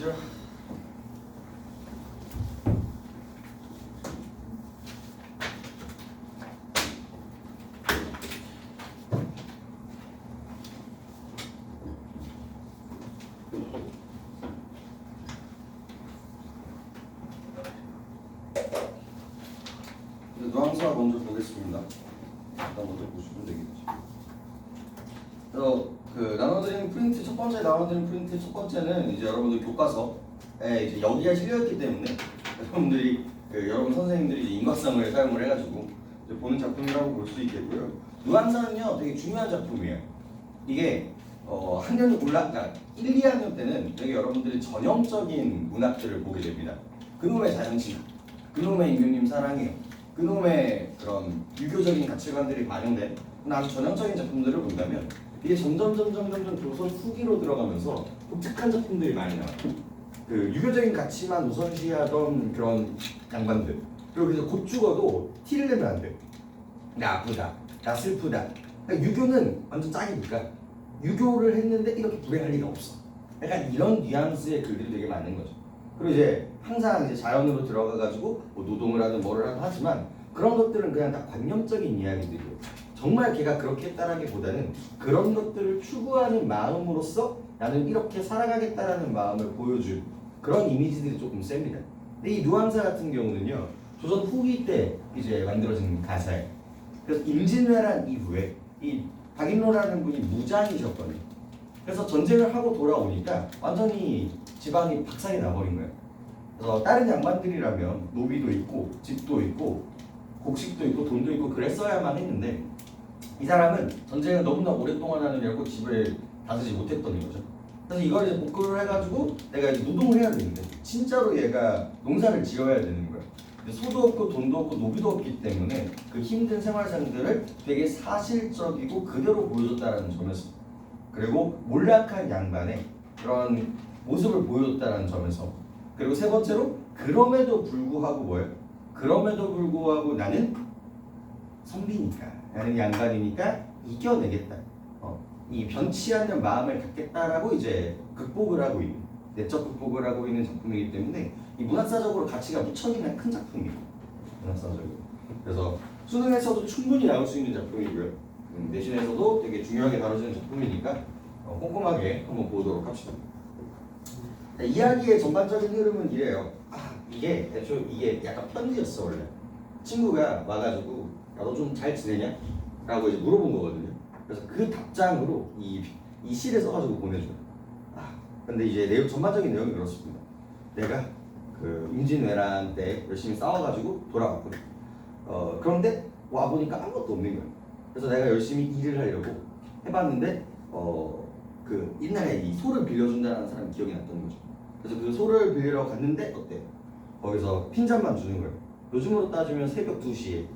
보시죠. 누앙사 먼저 보겠습니다. 일단 먼저 보시면 되겠죠. 그래서 나눠드린 프린트 첫 번째 나눠드린 프린트 첫 번째는 이제 여러분들 교과서에 이제 여기가 실려있기 때문에 여러분들이 여러분 선생님들이 이제 인과성을 사용을 해가지고 이제 보는 작품이라고 볼 수 있겠고요. 누앙사는요 되게 중요한 작품이에요. 이게 학년이 그러니까 1, 2학년 때는 되게 여러분들이 전형적인 문학들을 보게 됩니다. 그놈의 자연신학, 그놈의 임금님 사랑해요. 그놈의 그런 유교적인 가치관들이 반영된 아주 전형적인 작품들을 본다면 이게 점점 조선 후기로 들어가면서 독특한 작품들이 많이 나와요. 그 유교적인 가치만 우선시하던 그런 양반들, 그리고 그래서 곧 죽어도 티를 내면 안 돼. 나 아프다, 나 슬프다. 그러니까 유교는 완전 짱이니까 유교를 했는데 이렇게 불행할 리가 없어. 약간 이런 뉘앙스의 글들이 되게 많은 거죠. 그리고 이제 항상 이제 자연으로 들어가가지고 뭐 노동을 하든 뭐를 하든 하지만 그런 것들은 그냥 다 관념적인 이야기들이에요. 정말 걔가 그렇게 했다라기보다는 그런 것들을 추구하는 마음으로써 나는 이렇게 살아가겠다라는 마음을 보여준 그런 이미지들이 조금 셉니다. 근데 이 누앙사 같은 경우는요 조선 후기 때 이제 만들어진 가사예요. 그래서 임진왜란 이후에 이 박인로라는 분이 무장이셨거든요. 그래서 전쟁을 하고 돌아오니까 완전히 집안이 박살이 나버린 거예요. 그래서 다른 양반들이라면 노비도 있고 집도 있고 곡식도 있고 돈도 있고 그랬어야만 했는데 이 사람은 전쟁을 너무나 오랫동안 하느냐고 집을 다스리지 못했던 거죠. 그래서 이걸 이제 복구를 해가지고 내가 이제 노동을 해야 되는데 진짜로 얘가 농사를 지어야 되는 거예요. 소도 없고 돈도 없고 노비도 없기 때문에 그 힘든 생활상들을 되게 사실적이고 그대로 보여줬다는 점에서, 그리고 몰락한 양반의 그런 모습을 보여줬다는 점에서, 그리고 세 번째로 그럼에도 불구하고 뭐예요? 그럼에도 불구하고 나는 선비니까, 나는 양반이니까 이겨내겠다. 이 변치 않는 마음을 갖겠다라고 이제 극복을 하고 있는, 내적 극복을 하고 있는 작품이기 때문에 이 문학사적으로 가치가 무척 있는 큰 작품이에요. 문학사적으로. 그래서 수능에서도 충분히 나올 수 있는 작품이고요. 내신에서도 되게 중요하게 다뤄지는 작품이니까 꼼꼼하게 한번 보도록 합시다. 이야기의 전반적인 흐름은 이래요. 이게 애초에 이게 약간 편지였어 원래. 친구가 와가지고 야, 너 좀 잘 지내냐? 라고 이제 물어본 거거든요. 그래서 그 답장으로 이 시를 써가지고 보내줘요. 근데 이제 내용 전반적인 내용이 그렇습니다. 내가 그 임진왜란 때 열심히 싸워가지고 돌아왔거든. 그런데 와 보니까 아무것도 없는 거예요. 그래서 내가 열심히 일을 하려고 해봤는데 그 옛날에 이 소를 빌려준다는 사람이 기억이 났던 거죠. 그래서 그 소를 빌리러 갔는데 어때? 거기서 핀잔만 주는 거예요. 요즘으로 따지면 새벽 2시에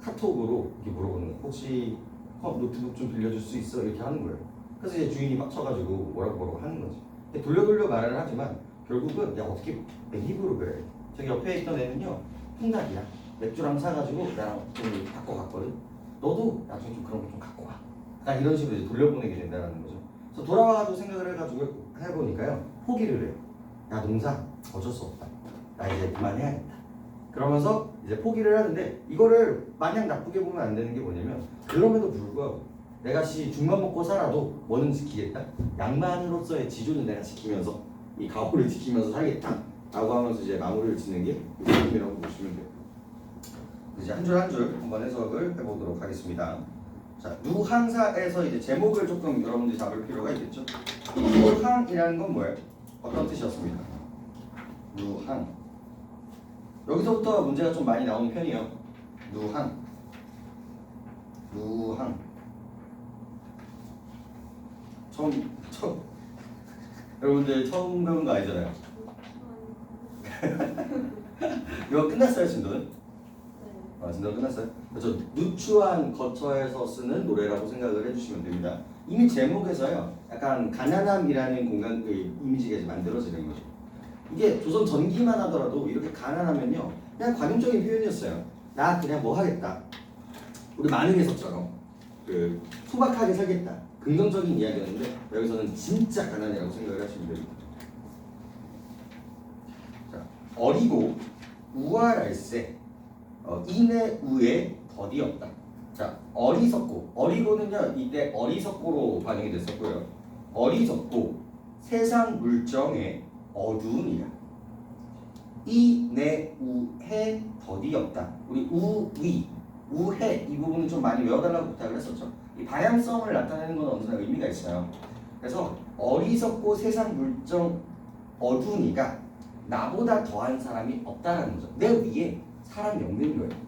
카톡으로 이렇게 물어보는 거예요. 혹시 노트북 좀 빌려줄 수 있어? 이렇게 하는 거예요. 그래서 이제 주인이 빡쳐가지고 뭐라고 하는 거지. 돌려 말을 하지만 결국은 야 어떻게 맨입으로 그래. 저기 옆에 있던 애는요 풍닭이야. 맥주랑 사가지고 나랑 좀 갖고 갔거든. 너도 나중에 좀 그런 거 좀 갖고 와. 약간 이런 식으로 이제 돌려보내게 된다는 거죠. 그래서 돌아와가지고 생각을 해가지고 해보니까요 포기를 해요. 야 농사 어쩔 수 없다. 나 이제 그만해야겠다. 그러면서 이제 포기를 하는데 이거를 마냥 나쁘게 보면 안 되는 게 뭐냐면 그럼에도 불구하고 내가 죽만 먹고 살아도 뭐는 지키겠다. 양반으로서의 지조는 내가 지키면서 이 가호를 지키면서 살겠다. 라고 하면서 이제 마무리를 짓는 게 이 작품이라고 보시면 돼요. 이제 한 줄 한 줄 한번 해석을 해보도록 하겠습니다. 자, 누항사에서 이제 제목을 조금 여러분들이 잡을 필요가 있겠죠. 누항이라는 건 뭐예요? 어떤 뜻이었습니까? 누항. 여기서부터 문제가 좀 많이 나오는 편이에요. 누항. 처음 여러분들 처음 배운 거 아니잖아요. 이거 끝났어요, 진도는? 진도는 끝났어요. 그래서 누추한 거처에서 쓰는 노래라고 생각을 해주시면 됩니다. 이미 제목에서요, 약간 가난함이라는 공간 이미지가 이제 만들어지는 거죠. 이게 조선 전기만 하더라도 이렇게 가난하면요, 그냥 관용적인 표현이었어요. 나 그냥 뭐 하겠다. 우리 만흥에서처럼 그 소박하게 살겠다. 긍정적인 이야기였는데 여기서는 진짜 가난이라고 생각을 하시면 됩니다. 어리고 우월할세 인의 우에 덧이 없다. 자, 어리석고 어리고는요 이때 어리석고로 반영이 됐었고요. 어리석고 세상 물정에 어두운이라. 이내 우해 덧이 없다. 우리 우위 우해 이 부분은 좀 많이 외워달라고 부탁을 했었죠. 이 방향성을 나타내는 건 언제나 의미가 있어요. 그래서 어리석고 세상 물정 어두운이가 나보다 더한 사람이 없다라는 거죠. 내 위에 사람이 없는 거예요.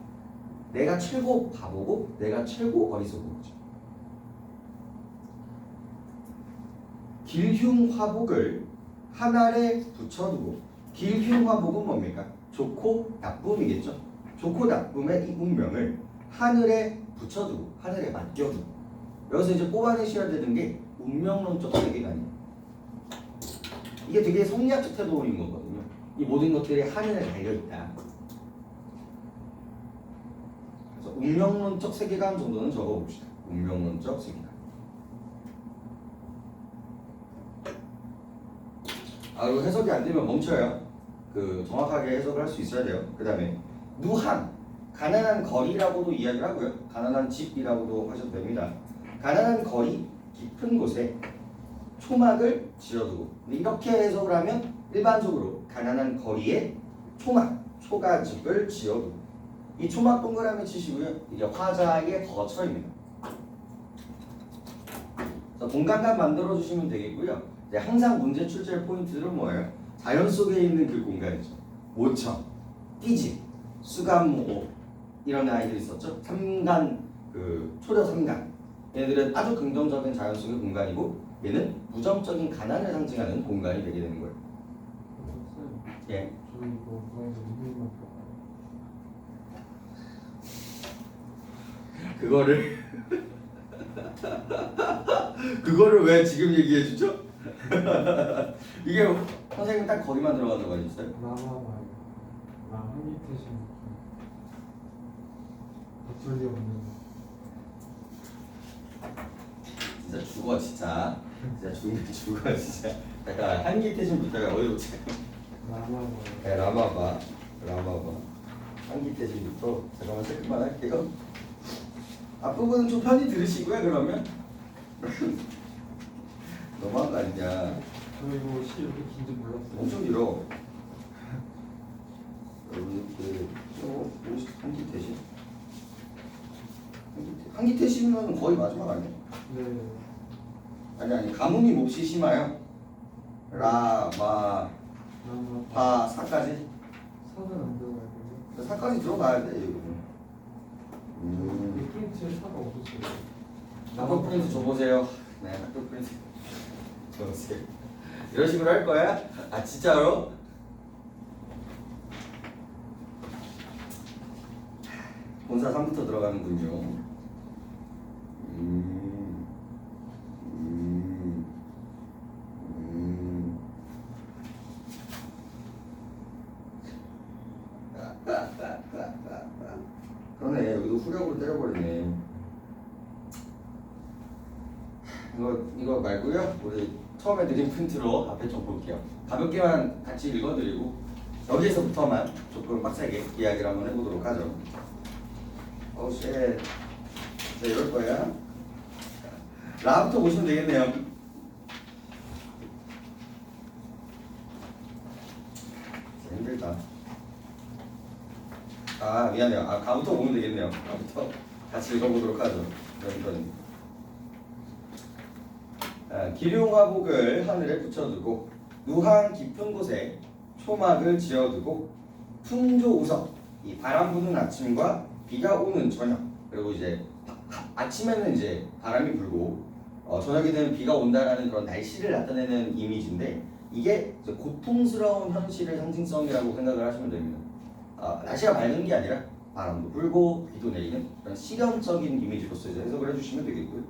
내가 최고 바보고 내가 최고 어리석은 거죠. 길흉화복을 한 알에 붙여두고 길흉화복은 뭡니까? 좋고 나쁨이겠죠. 좋고 나쁨의 이 운명을 하늘에 붙여두고 하늘에 맡겨두고 여기서 이제 뽑아내셔야 되는 게 운명론적 세계관이에요. 이게 되게 성리학적 태도인 거거든요. 이 모든 것들이 하늘에 달려있다. 그래서 운명론적 세계관 정도는 적어봅시다. 운명론적 세계관. 그리고 해석이 안 되면 멈춰요. 정확하게 해석을 할 수 있어야 돼요. 그 다음에 누한 가난한 거리라고도 이야기를 하고요. 가난한 집이라고도 하셔도 됩니다. 가난한 거리 깊은 곳에 초막을 지어두고 이렇게 해석을 하면 일반적으로 가난한 거리에 초막, 초가집을 지어두고 이 초막 동그라미 치시고요. 이게 화자의 거처입니다. 공간감 만들어주시면 되겠고요. 이제 항상 문제 출제 포인트는 뭐예요? 자연 속에 있는 그 공간이죠. 모처, 띠집, 수간모 이런 아이들이 있었죠. 삼간, 초려 삼간 얘네들은 아주 긍정적인 자연 속의 공간이고 얘는 부정적인 가난을 상징하는 공간이 되게 되는 거예요. 예. 저희 이거 그거에서 리뷰만 그거를 왜 지금 얘기해 주죠? 이게 선생님 딱 거기만 들어간 적가 있어요? 라마마요. 한기태신 버틀리 없는. 진짜 죽어 진짜 죽어 진짜. 잠깐 한기태신부터가 어려웠지. 라마마요. 네, 라마바 한기태신부터 잠깐만 체크만 할게요. 앞부분은 좀 편히 들으시고요. 그러면 너무한 거 아니냐. 저 이거 시 이렇게 긴지 몰랐어요. 엄청 길어. 여러분들 한기태신 한기태신은 거의 마지막 아니에요? 네. 아니 가뭄이 몹시 심하여 라, 마, 라마. 파, 사까지 사는 안 들어가야 돼요. 사까지 들어가야 돼 이거. 이 프린트에 사가 없었어요. 학교 프린트 줘보세요. 네, 학교 프린트 줘보세요. 이런 식으로 할 거야? 아 진짜로? 본사 3부터 들어가는군요. 그러네. 여기도 후력으로 때려버리네. 이거 말고요. 우리 처음에 드린 프린트로 앞에 좀 볼게요. 가볍게만 같이 읽어드리고 여기에서부터만 조금 빡세게 이야기를 한번 해보도록 하죠. 쉣. 자, 이럴 거야. 라부터 보시면 되겠네요. 힘들다. 미안해요. 가부터 보면 되겠네요. 가부터 같이 읽어보도록 하죠. 여기서는. 기륭화복을 하늘에 붙여두고 누한 깊은 곳에 초막을 지어두고 풍조우석 이 바람 부는 아침과 비가 오는 저녁 그리고 이제 아침에는 이제 바람이 불고 저녁이 되면 비가 온다라는 그런 날씨를 나타내는 이미지인데 이게 이제 고통스러운 현실의 상징성이라고 생각을 하시면 됩니다. 날씨가 맑은 게 아니라 바람도 불고 비도 내리는 그런 시련적인 이미지로서 이제 해석을 해주시면 되겠고요.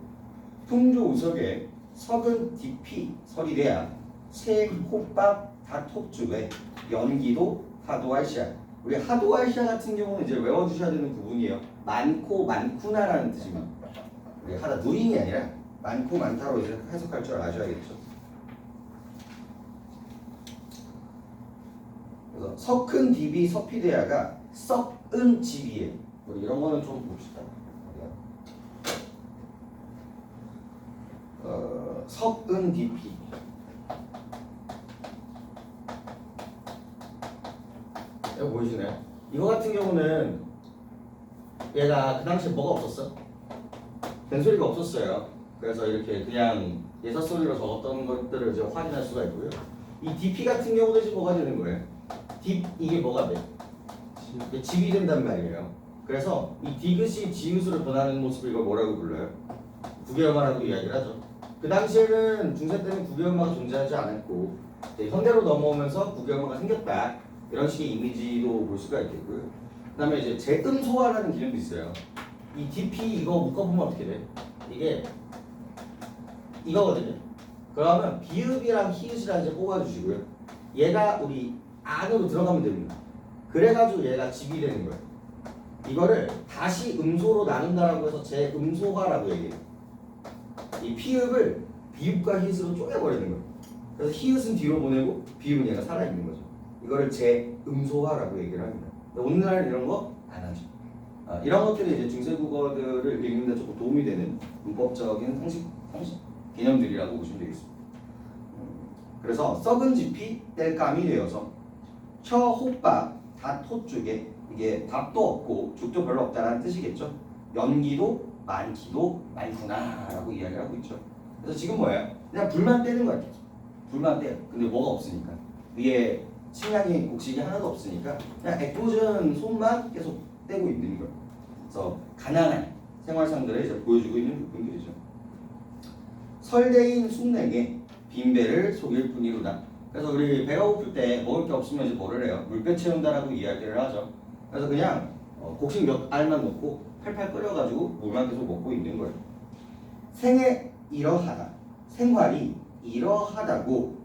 풍조우석에 석은 디피 설이 돼야 새 호밥 다톡주에 연기도 하도할시아 우리 하도할시아 같은 경우는 이제 외워주셔야 되는 부분이에요. 많고 많구나라는 뜻이면 우리 하다 누잉이 아니라 많고 많다로 이제 해석할 줄 아셔야겠죠. 그래서 석큰 DB 서피데아가 썩은 집이에요. 우리 이런 거는 좀 봅시다. 석은 DP. 이거 보이시나요? 이거 같은 경우는 얘가 그 당시에 뭐가 없었어? 된소리가 없었어요. 그래서 이렇게 그냥 예사소리로 적었던 것들을 이제 확인할 수가 있고요. 이 DP 같은 경우는 지금 뭐가 되는 거예요? 이게 뭐가 돼? 이게 집이 된단 말이에요. 그래서 이 디귿이 지읒으로 변하는 모습을 이걸 뭐라고 불러요? 구개엄마라고 이야기를 하죠. 그 당시에는 중세 때는 구개엄마가 존재하지 않았고 현대로 넘어오면서 구개엄마가 생겼다. 이런 식의 이미지도 볼 수가 있겠고요. 그 다음에 이제 재음소화라는 기능도 있어요. 이 DP 이거 묶어보면 어떻게 돼? 이게 이거거든요. 그러면 비읍이랑 히읗이랑 이제 뽑아주시고요. 얘가 우리 안으로 들어가면 됩니다. 그래가지고 얘가 집이 되는 거예요. 이거를 다시 음소로 나눈다라고 해서 재음소화라고 얘기해요. 이 피읍을 비읍과 히읗으로 쪼개버리는 거예요. 그래서 히읗은 뒤로 보내고 비읍은 얘가 살아있는 거죠. 이거를 재음소화라고 얘기를 합니다. 오늘날 이런 거 안 하죠. 이런 것들이 이제 중세국어들을 읽는 데 조금 도움이 되는 문법적인 상식 개념들이라고 보시면 되겠습니다. 그래서 썩은 지피 뗄감이 되어서 처 호빠 닷호 쪽에 이게 답도 없고 죽도 별로 없다는 뜻이겠죠. 연기도 많기도 많구나라고 이야기를 하고 있죠. 그래서 지금 뭐예요? 그냥 불만 떼는 거야. 불만 떼요. 근데 뭐가 없으니까 위에 식량이 곡식이 하나도 없으니까 그냥 애꿎은 손만 계속 떼고 있는 거예요. 그래서 가난한 생활상들을 이제 보여주고 있는 부분들이죠. 설대인 숙내게 빈배를 속일 뿐이로다. 그래서 우리 배가 고플 때 먹을 게 없으면 이제 뭐를 해요? 물배 채운다라고 이야기를 하죠. 그래서 그냥 곡식 몇 알만 넣고 팔팔 끓여가지고 물만 계속 먹고 있는 거예요. 생애 이러하다. 생활이 이러하다고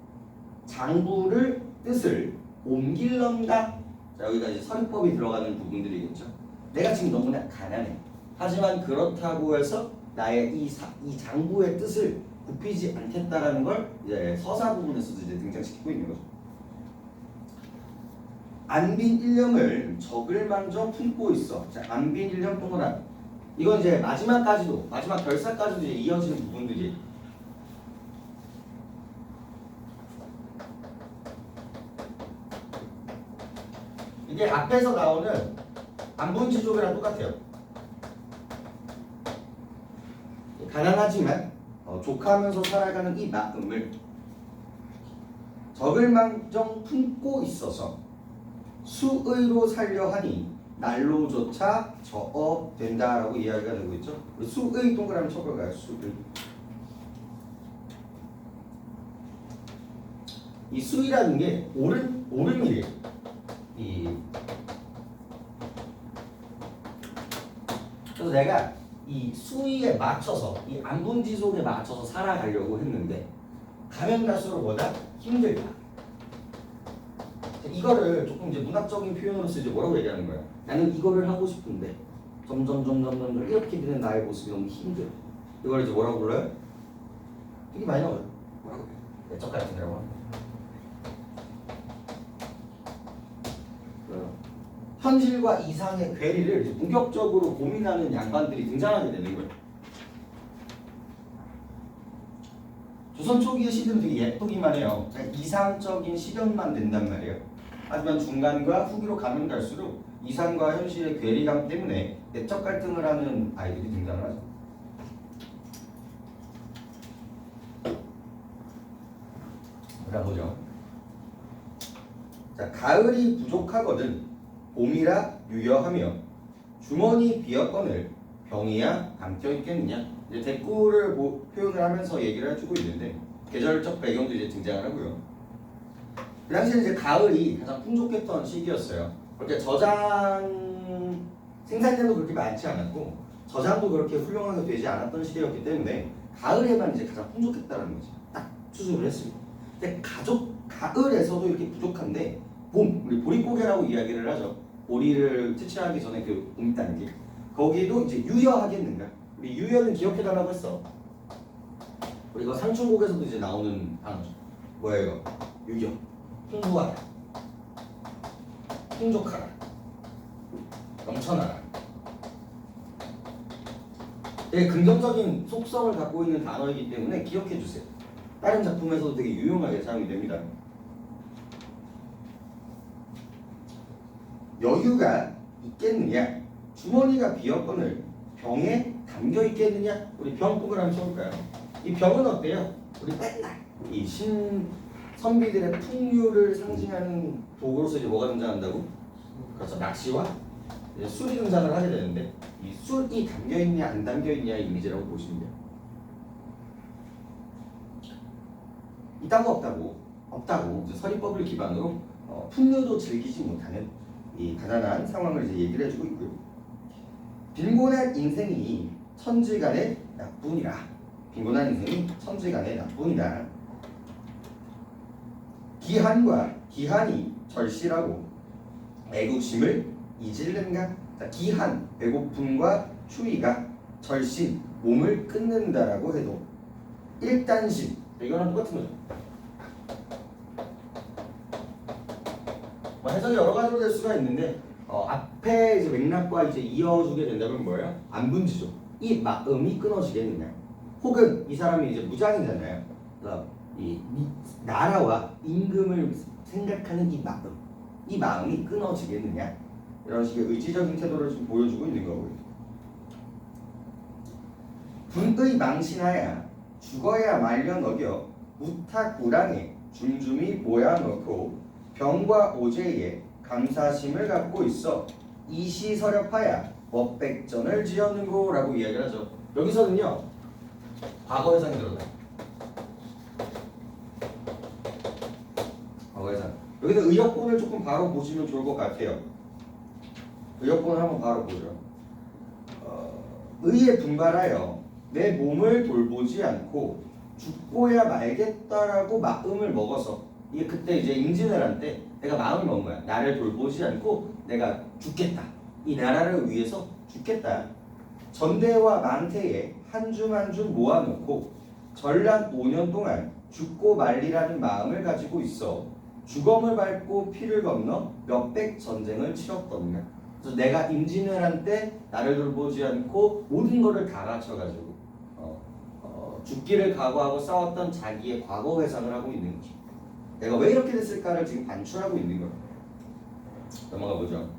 장부를 뜻을 옮길런가? 자, 여기가 이제 서리법이 들어가는 부분들이겠죠. 내가 지금 너무나 가난해. 하지만 그렇다고 해서 나의 이 장부의 뜻을 굽히지 않겠다라는 걸 이제 서사 부분에서도 이제 등장시키고 있는 거죠. 안빈 일념을 적을망정 품고 있어. 자, 안빈 일념 동그란. 이건 이제 마지막 결사까지도 이제 이어지는 부분들이. 이게 앞에서 나오는 안분지족이랑 똑같아요. 가난하지만 족하면서 살아가는 이 마음을 적을망정 품고 있어서 수의로 살려 하니 날로조차 저어된다라고 이야기가 되고 있죠. 수의 동그라미 쳐볼까요? 수의. 이 수의라는 게 옳음이래요. 그래서 내가 이 수위에 맞춰서 이 안분지속에 맞춰서 살아가려고 했는데 가면 갈수록 뭐다? 힘들다. 이거를 조금 이제 문학적인 표현으로서 이제 뭐라고 얘기하는 거야? 나는 이거를 하고 싶은데 점점 이렇게 되는 나의 모습이 너무 힘들어. 이걸 이제 뭐라고 불러요? 되게 많이 나와요. 뭐라고? 내적 같은 거라고 합니다. 현실과 이상의 괴리를 이제 본격적으로 고민하는 양반들이 등장하게 되는 거예요. 조선 초기의 시들은 되게 예쁘기만 해요. 이상적인 시련만 된단 말이에요. 하지만 중간과 후기로 가면 갈수록 이상과 현실의 괴리감 때문에 내적 갈등을 하는 아이들이 등장을 하죠. 보죠. 자, 가을이 부족하거든 봄이라 유여하며 주머니 비었거늘 병이야 감껴있겠느냐. 이제 대꾸를 표현을 하면서 얘기를 해주고 있는데 계절적 배경도 이제 등장을 하고요. 그 당시에 이제 가을이 가장 풍족했던 시기였어요. 그렇게 저장 생산량도 그렇게 많지 않았고 저장도 그렇게 훌륭하게 되지 않았던 시대였기 때문에 가을에만 이제 가장 풍족했다는 거지. 딱 추정을 했습니다. 근데 가을에서도 이렇게 부족한데 봄, 우리 보릿고개라고 이야기를 하죠. 보리를 채취하기 전에 그 봄 단계. 거기도 이제 유여하겠는가? 우리 유여는 기억해달라고 했어. 우리가 상충곡에서도 이제 나오는 단어죠. 뭐예요? 유여. 풍부하다. 풍족하라, 넘쳐나라. 되게 긍정적인 속성을 갖고 있는 단어이기 때문에 기억해 주세요. 다른 작품에서도 되게 유용하게 사용이 됩니다. 여유가 있겠느냐? 주머니가 비었거늘 병에 담겨 있겠느냐? 우리 병법을 한번 써볼까요? 이 병은 어때요? 우리 맨날 이 선비들의 풍류를 상징하는 도구로서 이제 뭐가 등장한다고? 그렇죠. 낚시와 이제 술이 등장을 하게 되는데 이 술이 담겨 있냐 안 담겨 있냐의 이미지라고 보시면 돼요. 이딴 거 없다고 이제 서리법을 기반으로 풍류도 즐기지 못하는 이 가난한 상황을 이제 얘기를 해주고 있고요. 빈곤한 인생이 천지간의 나뿐이라. 빈곤한 인생이 천지간의 나뿐이다. 기한이 절실하고 애국심을 이질는가? 자, 기한, 배고픔과 추위가 절신, 몸을 끊는다라고 해도 일단심, 이거랑 똑같은 거죠. 뭐 해석이 여러 가지로 될 수가 있는데 앞에 이제 맥락과 이제 이어주게 된다면 뭐예요? 안분지죠. 이 마음이 끊어지겠느냐? 혹은 이 사람이 이제 무장이잖아요. 그래서 이 나라와 임금을 생각하는 이 마음이 끊어지겠느냐? 이런 식의 의지적인 태도를 좀 보여주고 있는 거고요. 분의 망신하야 죽어야 말려 먹여 무탁구랑에 줌줌이 모여놓고 병과 오제에 감사심을 갖고 있어 이시서렵하야 멋백전을 지었는고라고 이야기를 하죠. 여기서는요 과거 해상이 들어가요. 과거 해상. 여기는 의역본을 조금 바로 보시면 좋을 것 같아요. 의역본을 한번 바로 보죠. 의에 분발하여 내 몸을 돌보지 않고 죽고야 말겠다라고 마음을 먹어서 이게 그때 이제 임진을 할 때 내가 마음을 먹은 거야. 나를 돌보지 않고 내가 죽겠다. 이 나라를 위해서 죽겠다. 전대와 망태에 한 줌 한 줌 모아놓고 전란 5년 동안 죽고 말리라는 마음을 가지고 있어 죽음을 밟고 피를 건너 몇백 전쟁을 치렀더냐. 그래서 내가 임진을 한 때 나를 돌보지 않고 모든 것을 다 갖춰가지고 죽기를 각오하고 싸웠던 자기의 과거 회상을 하고 있는 거죠. 내가 왜 이렇게 됐을까를 지금 반출하고 있는 거예요. 넘어가 보죠.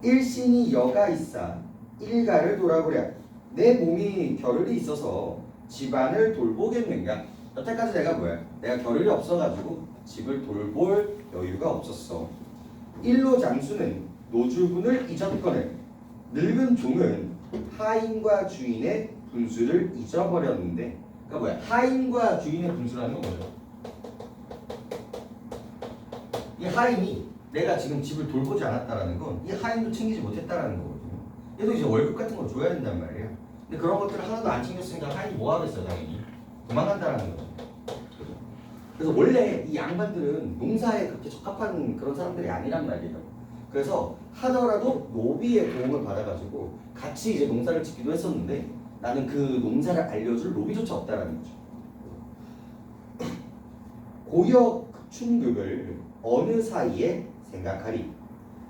일신이 여가 있사 일가를 돌아보랴. 내 몸이 겨를이 있어서 집안을 돌보겠는가? 여태까지 내가 뭐야? 내가 겨를이 없어가지고 집을 돌볼 여유가 없었어. 일로 장수는 노주분을 잊었거늘 늙은 종은 하인과 주인의 분수를 잊어버렸는데, 그러니까 뭐야? 하인과 주인의 분수라는 건 뭐죠? 이 하인이 내가 지금 집을 돌보지 않았다라는 건 이 하인도 챙기지 못했다라는 거거든요. 얘도 이제 월급 같은 거 줘야 된단 말이에요. 근데 그런 것들을 하나도 안 챙겼으니까 하인이 뭐 하겠어요, 당연히 도망간다라는 거죠. 그래서 원래 이 양반들은 농사에 그렇게 적합한 그런 사람들이 아니란 말이에요. 그래서 하더라도 노비의 도움을 받아가지고 같이 이제 농사를 짓기도 했었는데 나는 그 농사를 알려줄 노비조차 없다라는 거죠. 고역 충급을 어느 사이에 생각하리.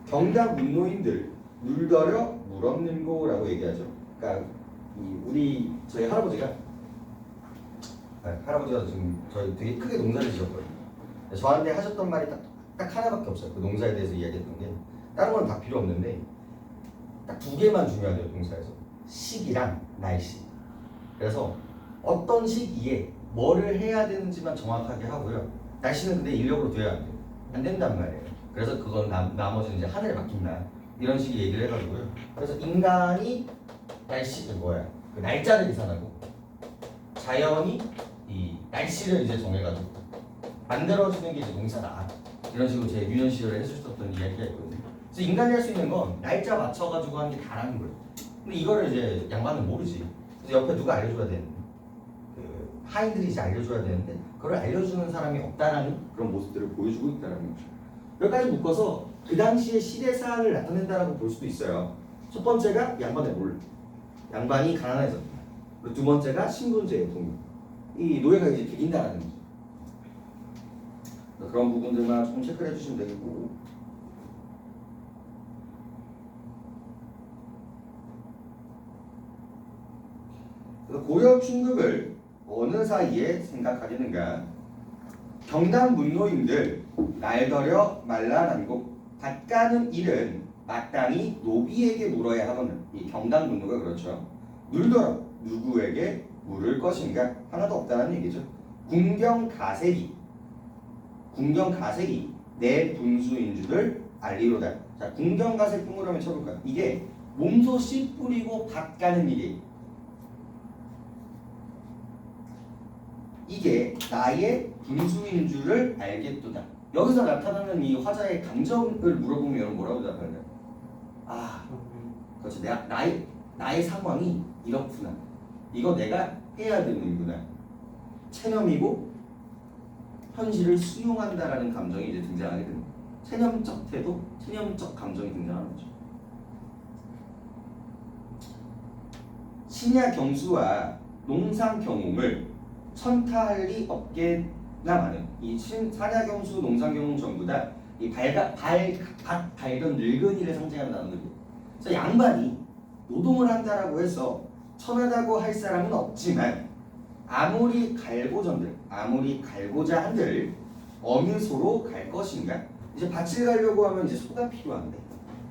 경당 문노인들 물더러 물없는 거라고 얘기하죠. 그러니까 저희 할아버지가 지금 저희 되게 크게 농사를 지었거든요. 저한테 하셨던 말이 딱 하나밖에 없어요. 그 농사에 대해서 이야기했던 게 다른 건 다 필요 없는데 딱 두 개만 중요하대요. 농사에서 시기랑 날씨. 그래서 어떤 시기에 뭐를 해야 되는지만 정확하게 하고요. 날씨는 근데 인력으로 돼야 안 돼요. 안 된단 말이에요. 그래서 그건 나머지는 이제 하늘에 맡긴다. 이런 식의 얘기를 해가지고요. 그래서 인간이 그 날짜를 계산하고 자연이 이 날씨를 이제 정해가지고 만들어지는 게 이제 농사다. 이런 식으로 제 유년 시절에 해주셨던 이야기가 있거든요. 그래서 인간이 할 수 있는 건 날짜 맞춰가지고 하는 게 다라는 거예요. 근데 이거를 이제 양반은 모르지. 그래서 옆에 누가 알려줘야 되는데 그 하인들이 이제 알려줘야 되는데 그걸 알려주는 사람이 없다라는 그런 모습들을 보여주고 있다는 거죠. 여기까지 묶어서 그 당시의 시대사를 나타낸다라고 볼 수도 있어요. 첫 번째가 양반의 롤. 양반이 가난해졌다. 그리고 두 번째가 신분제의 동요. 이 노예가 이제 비긴다라는 거죠. 그런 부분들만 조금 체크를 해주시면 되겠고, 그래서 고려 충급을 어느 사이에 생각하겠는가? 경남 문노인들 날더려 말라난곡 밭가는 일은 마땅히 노비에게 물어야 하거늘. 이 경남 문노가 그렇죠. 물더러 누구에게 물을 것인가? 하나도 없다는 얘기죠. 군경가색이 내 분수인 줄을 알리로다. 자, 군경가색 동그라미 쳐볼까? 이게 몸소 씨 뿌리고 밭 가는 일이 이게 나의 분수인 줄을 알겠도다. 여기서 나타나는 이 화자의 감정을 물어보면 여러분 뭐라고 대답할까요? 아, 그렇지. 나의 상황이 이렇구나. 이거 내가 해야 되는구나. 체념이고 현실을 수용한다라는 감정이 이제 등장하게 됩니다. 체념적 태도, 체념적 감정이 등장하는 거죠. 신야 경수와 농상 경홍을 천타할 리 없게나 마는 이 산야 경수, 농상 경홍 전부 다 이 밭 갈던 늙은이를 상징하는 단어들이에요. 그래서 양반이 노동을 한다라고 해서 천하다고 할 사람은 없지만 아무리 갈고자 한들 어느 소로 갈 것인가? 이제 밭을 가려고 하면 이제 소가 필요한데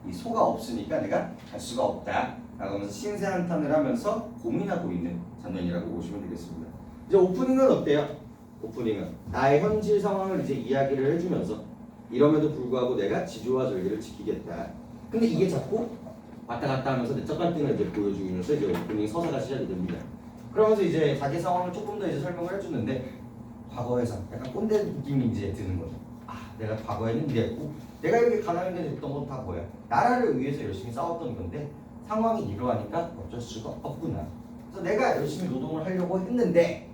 이 소가 없으니까 내가 갈 수가 없다. 라고 하면서 신세한탄을 하면서 고민하고 있는 장면이라고 보시면 되겠습니다. 이제 오프닝은 어때요? 오프닝은 나의 현실 상황을 이제 이야기를 해주면서 이럼에도 불구하고 내가 지조와 절개를 지키겠다. 근데 이게 자꾸 왔다 갔다 하면서 내적 갈등을 이제 보여주면서 이제 오프닝 서사가 시작이 됩니다. 그러면서 이제 자기 상황을 조금 더 이제 설명을 해주는데 과거에서 약간 꼰대 느낌이 이제 드는 거죠. 아, 내가 과거에는 이랬고 내가 이렇게 가난하게 됐던 건 다 뭐야? 나라를 위해서 열심히 싸웠던 건데 상황이 이러하니까 어쩔 수가 없구나. 그래서 내가 열심히 노동을 하려고 했는데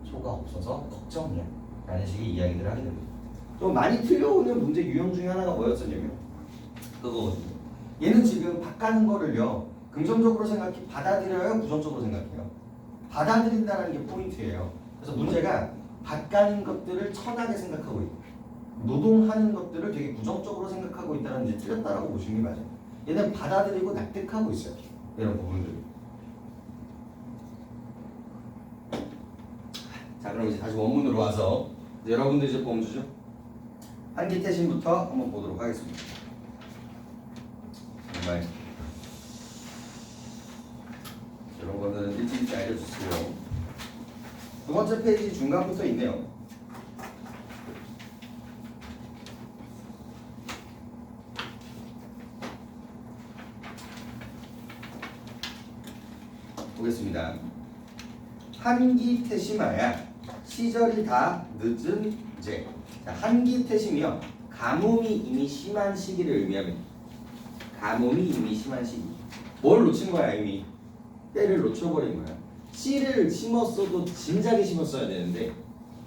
소가 없어서 걱정이야. 라는 식의 이야기들을 하게 됩니다. 좀 많이 틀려오는 문제 유형 중에 하나가 뭐였었냐면 그거거든요. 얘는 지금 바꾸는 거를요. 긍정적으로 생각해 받아들여요? 부정적으로 생각해요? 받아들인다는 게 포인트예요. 그래서 문제가 바꾸는 것들을 천하게 생각하고 있고 노동하는 것들을 되게 부정적으로 생각하고 있다는 게 틀렸다라고 보시는 게 맞아요. 얘는 받아들이고 납득하고 있어요. 이런 부분들. 자, 그럼 이제 다시 원문으로 와서 이제 여러분들 이제 범주죠. 한기태신부터 한번 보도록 하겠습니다. 정말 이런 거는 일찍 알려주세요. 두 번째 페이지 중간부터 있네요. 보겠습니다. 한기태심하야 시절이 다 늦은 제. 자, 한기태심이요. 가뭄이 이미 심한 시기를 의미합니다. 가뭄이 이미 심한 시기. 뭘 놓친 거야 이미? 때를 놓쳐버린 거야. 씨를 심었어도 진작에 심었어야 되는데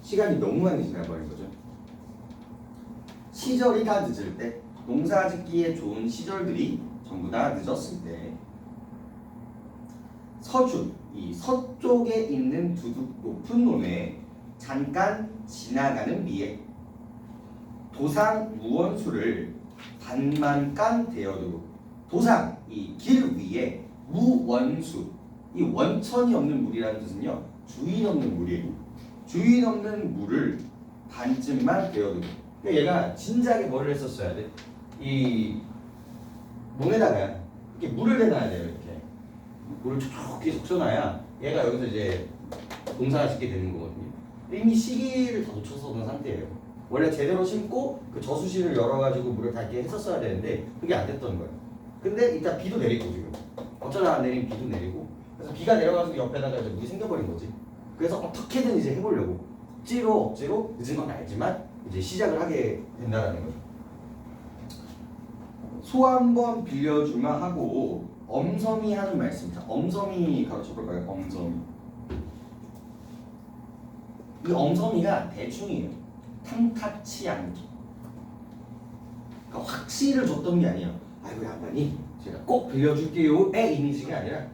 시간이 너무 많이 지나버린 거죠. 시절이 다 늦을 때, 농사짓기에 좋은 시절들이 전부 다 늦었을 때 서준, 이 서쪽에 있는 두둑 높은 논에 잠깐 지나가는 비에 도상 무원수를 반만간 대여두고 도상, 이 길 위에 무원수, 이 원천이 없는 물이라는 뜻은요 주인 없는 물이에요. 주인 없는 물을 반쯤만 대여두고 그러니까 얘가 진작에 뭐를 했었어야 돼? 이 논에다가 이렇게 물을 내놔야 돼요. 이렇게 물을 촉촉히 적셔놔야 얘가 여기서 이제 농사를 짓게 되는 거거든요. 이미 시기를 다 놓쳐서 오는 상태예요. 원래 제대로 심고 그 저수시를 열어가지고 물을 다 이렇게 했었어야 되는데 그게 안 됐던 거예요. 근데 이따 비도 내리고 지금 어쩌다 안 내린 비도 내리고 그래서 비가 내려가지고 옆에다가 이제 물이 생겨버린 거지. 그래서 어떻게든 이제 해보려고 억지로 늦은 건 알지만 이제 시작을 하게 된다라는 거죠. 소 한번 빌려주마 하고 엄섬이 하는 말씀. 자, 엄섬이 가르쳐볼까요? 엄섬이. 이 엄섬이가 대충이에요. 탐탁치 않게. 그러니까 확신을 줬던 게 아니에요. 아이고 양반이 제가 꼭 빌려줄게요의 이미지가 아니라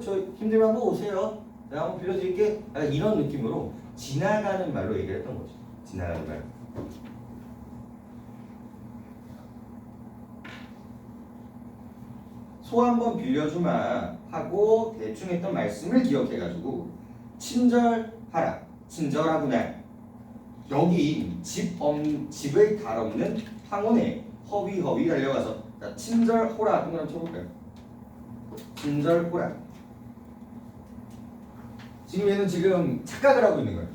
저 힘들면 한번 오세요. 내가 한번 빌려드릴게. 약간 이런 느낌으로 지나가는 말로 얘기를 했던 거죠. 지나가는 말. 소 한번 빌려주마 하고 대충 했던 말씀을 기억해가지고 친절하라, 친절하구나. 여기 집의 달 없는 황혼에 허위허위 달려가서 자, 친절호라 동그라미 쳐볼까요? 친절호라. 지금 얘는 지금 착각을 하고 있는 거예요.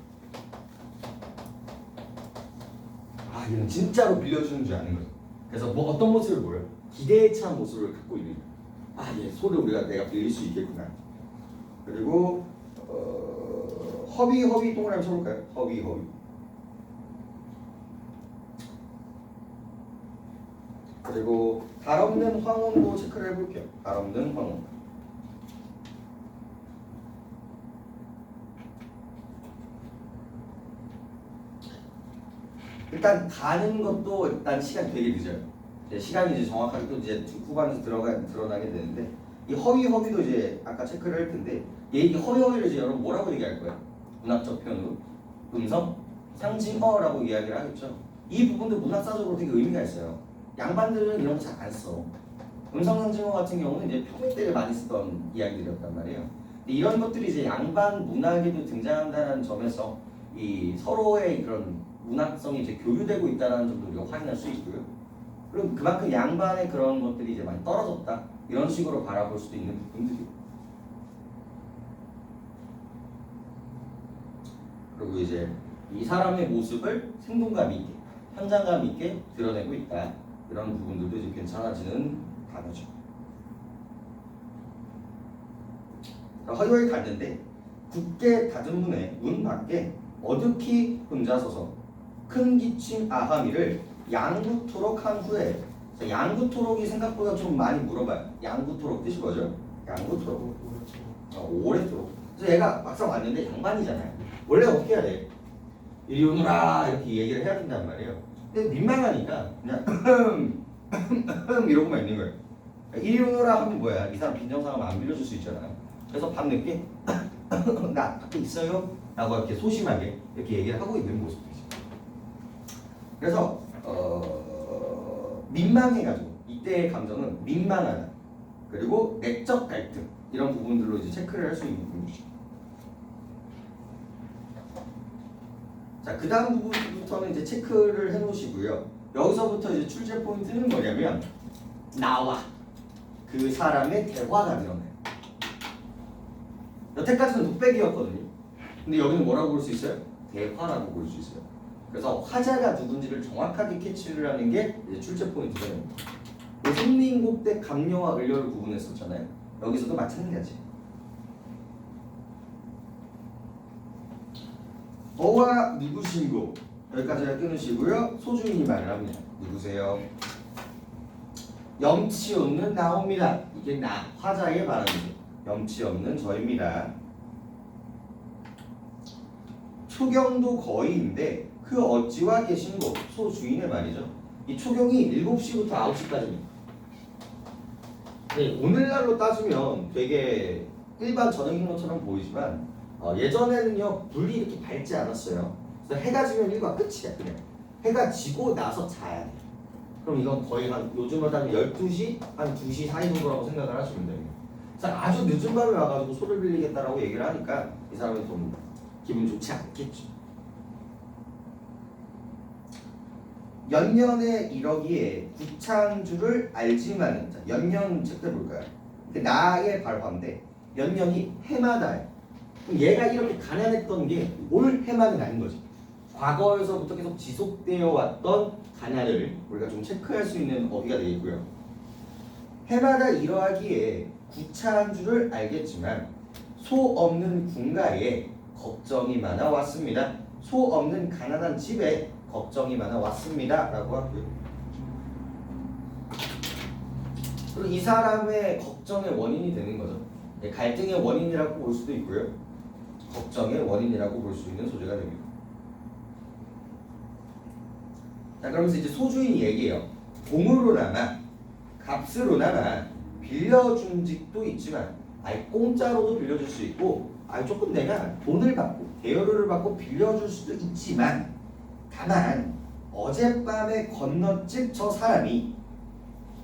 아, 얘는 진짜로 빌려주는 줄 아는 거죠. 그래서 뭐 어떤 모습을 보여요? 기대에 찬 모습을 갖고 있는 거예요. 아, 얘 소를 내가 빌릴 수 있겠구나. 그리고 허위 동그라미 쳐볼까요? 허위. 그리고 달 없는 황혼도 체크를 해볼게요. 달 없는 황혼. 일단 가는 것도 일단 시간이 되게 늦어요. 시간이 이제 정확하게 또 이제 후반에서 드러나게 되는데 이 허위도 이제 아까 체크를 할 텐데 이 허위를 이제 여러분 뭐라고 얘기할 거예요? 문학적 표현으로 음성 상징어라고 이야기를 하겠죠. 이 부분도 문학사적으로 되게 의미가 있어요. 양반들은 이런 거 잘 안 써. 음성 상징어 같은 경우는 이제 평일 때를 많이 쓰던 이야기들이었단 말이에요. 근데 이런 것들이 이제 양반 문학에도 등장한다는 점에서 이 서로의 그런 문학성이 이제 교류되고 있다는 점도 우리가 확인할 수 있고요. 그리고 그만큼 양반의 그런 것들이 이제 많이 떨어졌다 이런 식으로 바라볼 수도 있는 부분들이고. 그리고 이제 이 사람의 모습을 생동감 있게, 현장감 있게 드러내고 있다. 이런 부분들도 이제 괜찮아지는 단어죠. 허유에 갔는데 굳게 닫은 문 밖에 어둑히 혼자 서서 큰 기침 아하미를 양구토록 한 후에 양구토록이 생각보다 좀 많이 물어봐요. 양구토록 뜻이 뭐죠? 양구토록. 오래도록. 그래서 얘가 막상 왔는데 양반이잖아요. 원래 어떻게 해야 돼? 이리 오너라 이렇게 얘기를 해야 된단 말이에요. 근데 민망하니까 그냥 이러고만 있는 거예요. 이리 오너라 하면 뭐야? 이 사람 빈정상하면 안 빌려줄 수 있잖아요. 그래서 밤늦게 나 밖에 있어요? 라고 이렇게 소심하게 이렇게 얘기를 하고 있는 모습이죠. 그래서 민망해가지고 이때의 감정은 민망하다. 그리고 내적 갈등 이런 부분들로 이제 체크를 할 수 있는 부분이죠. 자, 그 다음 부분부터는 이제 체크를 해놓으시고요. 여기서부터 이제 출제 포인트는 뭐냐면 나와 그 사람의 대화가 드러나요. 여태까지는 독백이었거든요. 근데 여기는 뭐라고 볼 수 있어요? 대화라고 볼 수 있어요. 그래서 화자가 누군지를 정확하게 캐치를 하는 게 이제 출제 포인트예요. 승민곡 때 감녀와 을려를 구분했었잖아요. 여기서도 마찬가지. 어와 누구신고 여기까지를 끊으시고요. 소주인이 말을 합니다. 누구세요? 염치 없는 나옵니다. 이게 나 화자의 발언이죠. 염치 없는 저입니다. 초경도 거의인데 그 어찌와 계신고 소주인의 말이죠. 이 초경이 7시부터 9시까지입니다. 네, 오늘날로 따지면 되게 일반 저녁인 것처럼 보이지만 예전에는요 불이 이렇게 밝지 않았어요. 그래서 해가 지면 일과 끝이야. 그냥 해가 지고 나서 자야 돼. 그럼 이건 거의 한 요즘으로 따지면 12시 한 2시 사이 정도라고 생각을 하시면 됩니다. 그래서 아주 늦은 밤에 와가지고 소를 빌리겠다라고 얘기를 하니까 이 사람이 좀 기분 좋지 않겠죠. 연년에 이러기에 구차한 줄을 알지만은, 자, 연년 체크해볼까요? 나의 발화인데 연년이 해마다. 그럼 얘가 이렇게 가난했던 게 올 해마는 아닌 거지. 과거에서부터 계속 지속되어 왔던 가난을 우리가 좀 체크할 수 있는 어휘가 되겠고요. 해마다 이러하기에 구차한 줄을 알겠지만 소 없는 군가에 걱정이 많아 왔습니다. 소 없는 가난한 집에 걱정이 많아 왔습니다. 라고 하고요. 그리고 이 사람의 걱정의 원인이 되는 거죠. 갈등의 원인이라고 볼 수도 있고요. 걱정의 원인이라고 볼 수 있는 소재가 됩니다. 자, 그러면서 이제 소주인이 얘기해요. 공으로나마 값으로나마 빌려준 직도 있지만 공짜로도 빌려줄 수 있고 조금 내가 돈을 받고 대여료를 받고 빌려줄 수도 있지만 다만 어젯밤에 건너집 저 사람이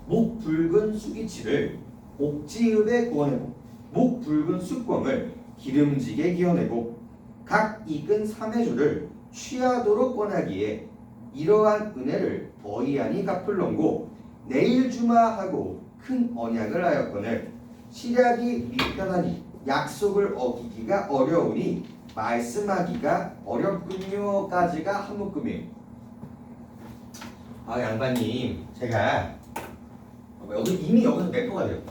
목 붉은 수기치를 옥지읍에 구워내고 목 붉은 쑥검을 기름지게 기어내고 각 익은 삼해주를 취하도록 권하기에 이러한 은혜를 더이하니 갚을런고 내일 주마하고 큰 언약을 하였거늘 시략이 미편하니 약속을 어기기가 어려우니 말씀하기가 어렵군요까지가 한 묶음이에요. 아 양반님 제가 여기 이미 여기서 매표가 돼요.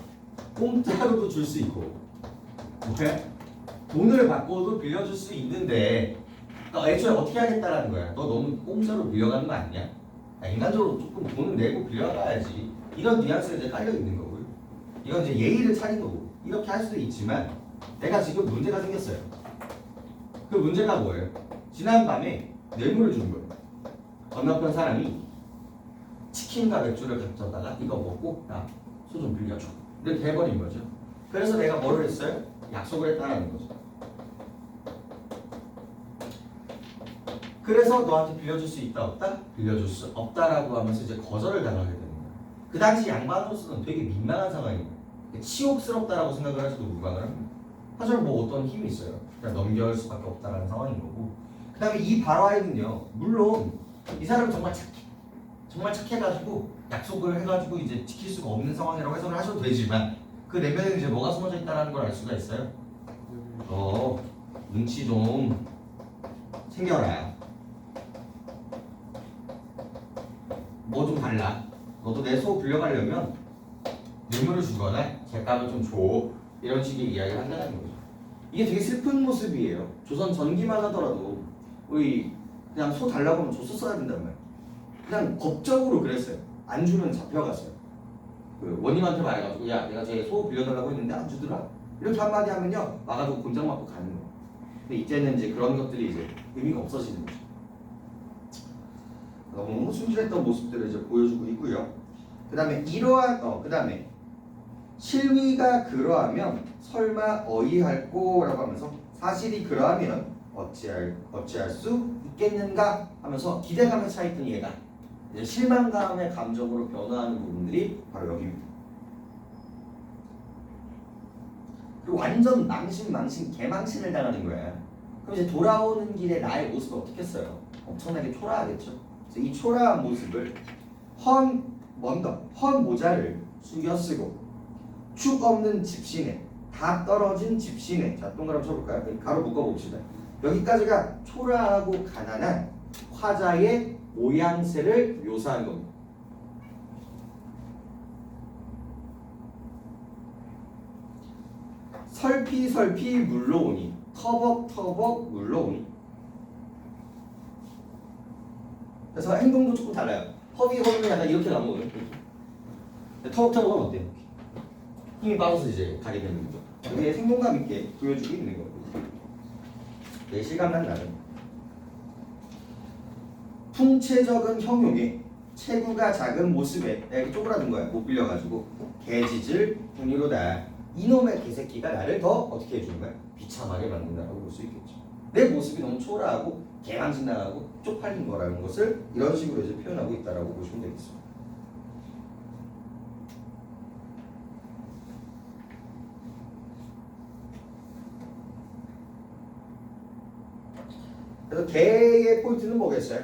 공짜로도 줄 수 있고 뭐야? 돈을 받고도 빌려줄 수 있는데 애초에 어떻게 하겠다라는 거야. 너 너무 공짜로 빌려가는 거 아니냐? 인간적으로 조금 돈을 내고 빌려가야지. 이런 뉘앙스가 이제 깔려 있는 거고요. 이건 이제 예의를 차린 거고 이렇게 할 수도 있지만 내가 지금 문제가 생겼어요. 그 문제가 뭐예요? 지난밤에 뇌물을 준 거예요. 건너편 사람이 치킨과 맥주를 가져다가 이거 먹고 나 소 좀 빌려줘 이렇게 해버린 거죠. 그래서 내가 뭐를 했어요? 약속을 했다는 거죠. 그래서 너한테 빌려줄 수 있다 없다? 빌려줄 수 없다라고 하면서 이제 거절을 당하게 되는 거예요. 그 당시 양반으로서는 되게 민망한 상황이에요. 치욕스럽다라고 생각을 할지도 무방을 합니다. 하지만 뭐 어떤 힘이 있어요. 그냥 넘겨올 수밖에 없다라는 상황인 거고. 그 다음에 이 발화에는요, 물론 이 사람은 정말 착해. 정말 착해가지고 약속을 해가지고 이제 지킬 수가 없는 상황이라고 해석을 하셔도 되지만 그 내면에 이제 뭐가 숨어져 있다는 걸 알 수가 있어요. 눈치 좀 챙겨라. 뭐 좀 달라. 너도 내 소 빌려가려면 뇌물을 주거나 객값을 좀 줘. 이런 식의 이야기를 한다는 거죠. 이게 되게 슬픈 모습이에요. 조선 전기만 하더라도 우리 그냥 소 달라고 하면 줬었어야 된단 말이에요. 그냥 법적으로 그랬어요. 안 주면 잡혀갔어요. 그 원님한테 말해가지고 야 내가 제 소 빌려달라고 했는데 안 주더라. 이렇게 한마디 하면요 와가지고 곤장 맞고 가는 거예요. 근데 이제는 이제 그런 것들이 이제 의미가 없어지는 거죠. 너무 순진했던 모습들을 이제 보여주고 있고요. 그 다음에 이러한 그 다음에 실위가 그러하면 설마 어이할꼬라고 하면서 사실이 그러하면 어찌할 수 있겠는가 하면서 기대감에 차있던 얘가 이제 실망감의 감정으로 변화하는 부분들이 바로 여기입니다. 그리고 완전 망신 개망신을 당하는 거야. 그럼 이제 돌아오는 길에 나의 모습을 어떻게 했어요? 엄청나게 초라하겠죠. 그래서 이 초라한 모습을 헌 모자를 숙여 쓰고 축 없는 집신에 다 떨어진 집신에 자 동그라미 쳐볼까요? 가로 묶어봅시다. 여기까지가 초라하고 가난한 화자의 모양새를 묘사한 겁니다. 설피 물러오니 터벅 물러오니. 그래서 행동도 조금 달라요. 허비는 약간 이렇게 나오거든요. 터벅하면 어때요? 힘이 빠져서 이제 가게 되는 거죠. 이게 생동감 있게 보여주고 있는 거예요. 내 실감난 나름. 풍채적은 형용에 체구가 작은 모습에 이렇게 쪼그라든 거야. 못 빌려가지고 개짖을 분이로다. 이놈의 개새끼가 나를 더 어떻게 해주는 거야? 비참하게 만든다고 볼 수 있겠죠. 내 모습이 너무 초라하고 개망신당하고 쪽팔린 거라는 것을 이런 식으로 이제 표현하고 있다라고 보시면 되겠습니다. 그래서 개의 포인트는 뭐겠어요?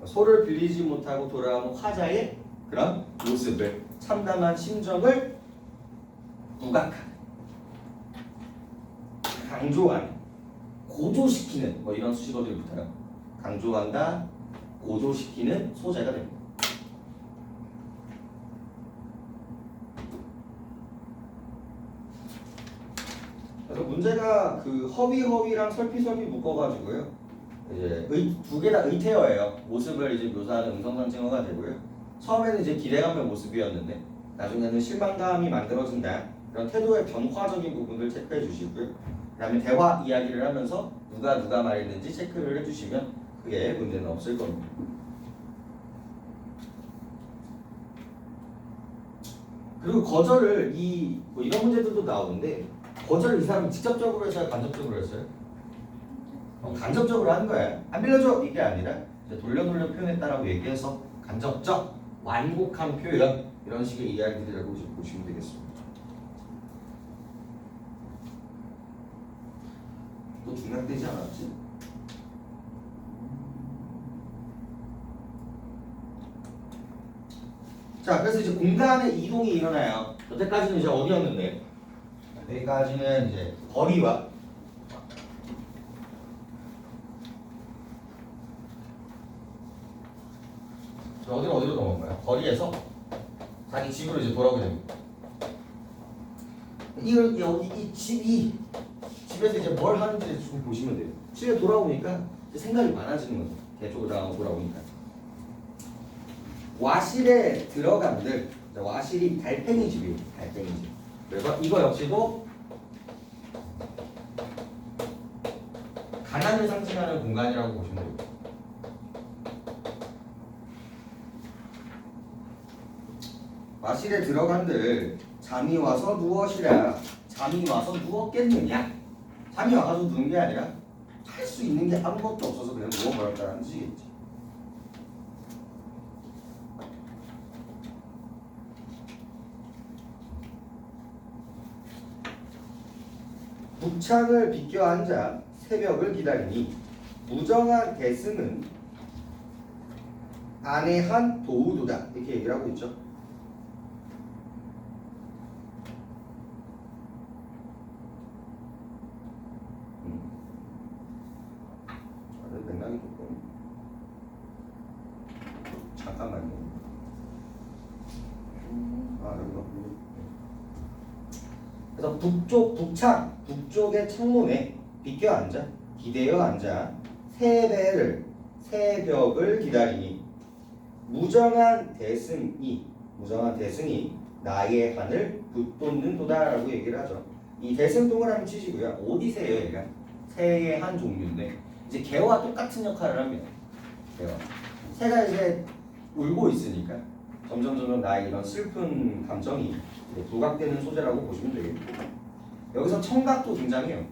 소를 빌리지 못하고 돌아오는 화자의 그런 모습을 참담한 심정을 부각하는 강조하는 고조시키는 뭐 이런 수식어들이 붙어요. 강조한다, 고조시키는 소재가 됩니다. 그래서 문제가 그 허위랑 설피 묶어가지고요. 이제 두 개 다 의태어예요. 모습을 이제 묘사하는 음성상징어가 되고요. 처음에는 이제 기대감의 모습이었는데 나중에는 실망감이 만들어진다. 이런 태도의 변화적인 부분을 체크해 주시고요. 그 다음에 대화 이야기를 하면서 누가 말했는지 체크를 해주시면 그게 문제는 없을 겁니다. 그리고 거절을 뭐 이런 문제들도 나오는데 거절을 이 사람이 직접적으로 했어요? 간접적으로 했어요? 간접적으로 한 거야. 안 빌려줘 이게 아니라 돌려 표현했다라고 얘기해서 간접적 완곡한 표현 이런 식의 이야기들이라고 보시면 되겠습니다. 중략되지 않았지? 자, 그래서 이제 공간의 이동이 일어나요. 여태까지는 이제 어디였는데? 여기까지는 이제 거리와 어디로 넘어온 거예요? 거리에서 자기 집으로 이제 돌아오게 됩니다. 이 집에서 이제 뭘 하는지 좀 보시면 돼요. 집에 돌아오니까 이제 생각이 많아지는 거죠. 대쪽으로 돌아오니까. 와실에 들어간들, 와실이 달팽이 집이에요. 달팽이 집. 그래서 이거 역시도 가난을 상징하는 공간이라고 보시면 돼요. 와실에 들어간들 잠이 와서 누워시라. 잠이 와서 누웠겠느냐? 잠이 와가지고 누운 게 아니라 할 수 있는 게 아무것도 없어서 그냥 누워버렸다는 뜻이겠지. 북창을 비껴 앉아 새벽을 기다리니 무정한 대승은 안해한 도우도다 이렇게 얘기를 하고 있죠. 맥락이 조금 잠깐만요. 여기가 그래서 북쪽의 창문에 비껴 앉아 기대어 앉아 새벽을 기다리니 무정한 대승이 나의 한을 붙돋는도다라고 얘기를 하죠. 이 대승동을 하면 치시고요. 오디세요. 얘가 새의 한 종류인데 이제 개와 똑같은 역할을 합니다. 개와 새가 이제 울고 있으니까 점점 나의 이런 슬픈 감정이 부각되는 소재라고 보시면 되겠고, 여기서 청각도 등장해요.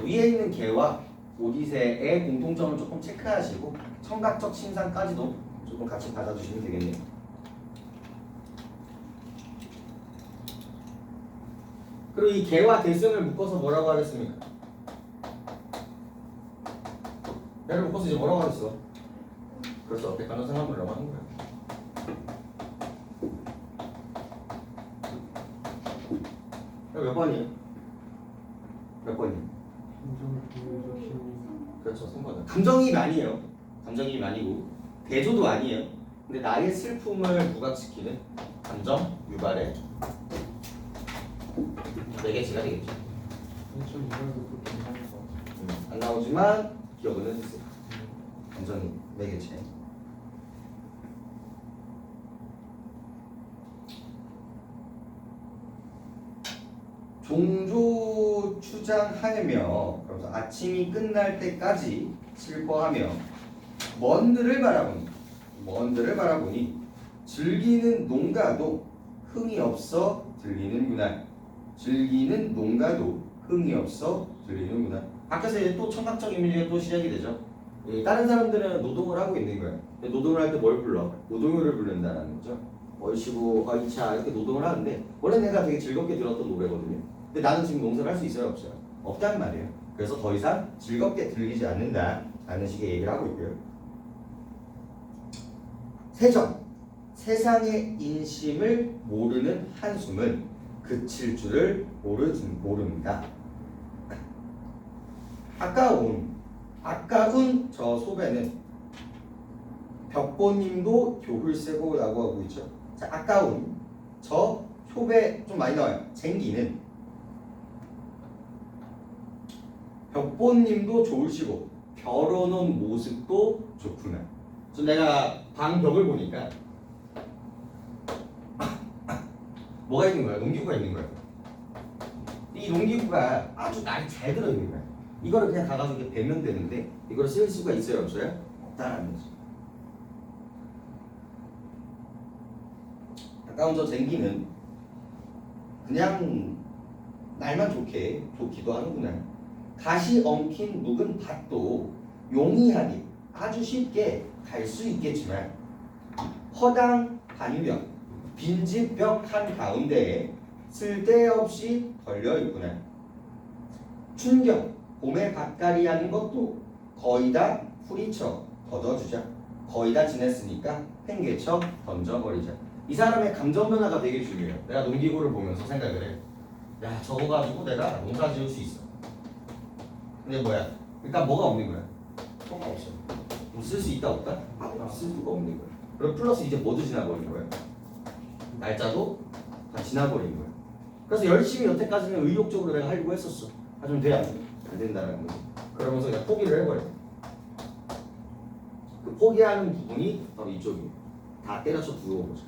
위에 있는 개와 오디세의 공통점을 조금 체크하시고 청각적 신상까지도 조금 같이 받아주시면 되겠네요. 그리고 이 개와 대승을 묶어서 뭐라고 하겠습니까? 개를 묶어서 이제 뭐라고 하겠어? 그래서 어깨 가는 상황이라고 하는 거야. 몇 번이에요? 몇 번이에요? 감정을 보여주시는 그렇죠, 3번은. 감정이 아니에요. 감정이 아니고 대조도 아니에요. 근데 나의 슬픔을 부각시키는 감정 유발의 매개체가 되겠죠. 1.2라도 그렇게 나올 것 같아요. 안 나오지만 기억은 해주세요. 감정이 매개체. 종조 추장하며 그러면서 아침이 끝날 때까지 슬퍼하며 먼들을 바라보니 즐기는 농가도 흥이 없어 들리는구나. 즐기는 농가도 흥이 없어 들리는구나. 밖에서 이제 또 청각적 이미지가 또 시작이 되죠. 다른 사람들은 노동을 하고 있는 거예요. 노동을 할 때 뭘 불러? 노동요를 부른다는 거죠. 얼씨구, 이차 이렇게 노동을 하는데 원래 내가 되게 즐겁게 들었던 노래거든요. 근데 나는 지금 농사를 할 수 있어요, 없어요? 없단 말이에요. 그래서 더 이상 즐겁게 들리지 않는다 라는 식의 얘기를 하고 있고요. 세정, 세상의 인심을 모르는 한숨은 그칠 줄을 모릅니다. 아까운 저 소배는 벽보님도 교hul세고 라고 하고 있죠. 자, 아까운 저 소배 좀 많이 나와요. 쟁기는 벽보님도 좋으시고 결혼한 모습도 좋구나. 그래서 내가 방 벽을 보니까 뭐가 있는 거야? 농기구가 있는 거야. 이 농기구가 아주 날이 잘 들어있는 거야. 이거를 그냥 가가지고 이렇게 베면 되는데 이걸 쓸 수가 있어요, 없어요? 없다라는 거지. 아까운 저 쟁기는 그냥 날만 좋기도 하는구나. 가시 엉킨 묵은 밭도 용이하게 아주 쉽게 갈 수 있겠지만 허당 반유명 빈집벽 한 가운데에 쓸데없이 걸려 있구나. 춘경 봄에 밭갈이 하는 것도 거의 다 후리쳐 걷어주자. 거의 다 지냈으니까 팽개쳐 던져버리자. 이 사람의 감정 변화가 되게 중요해요. 내가 농기구를 보면서 생각을 해. 야, 저거 가지고 내가 농사 지을 수 있어. 근데 뭐야? 일단 뭐가 없는 거야? 뭐가 없어. 뭐 쓸 수 있다 없다? 쓸 수가 없는 거야. 그리고 플러스 이제 뭐도 지나버린 거야? 날짜도 다 지나버린 거야. 그래서 열심히 여태까지는 의욕적으로 내가 하려고 했었어. 하지만 돼? 안 돼? 안 된다는 거지. 그러면서 그냥 포기를 해버려. 그 포기하는 부분이 바로 이쪽이에요. 다 때려쳐 두어 보자.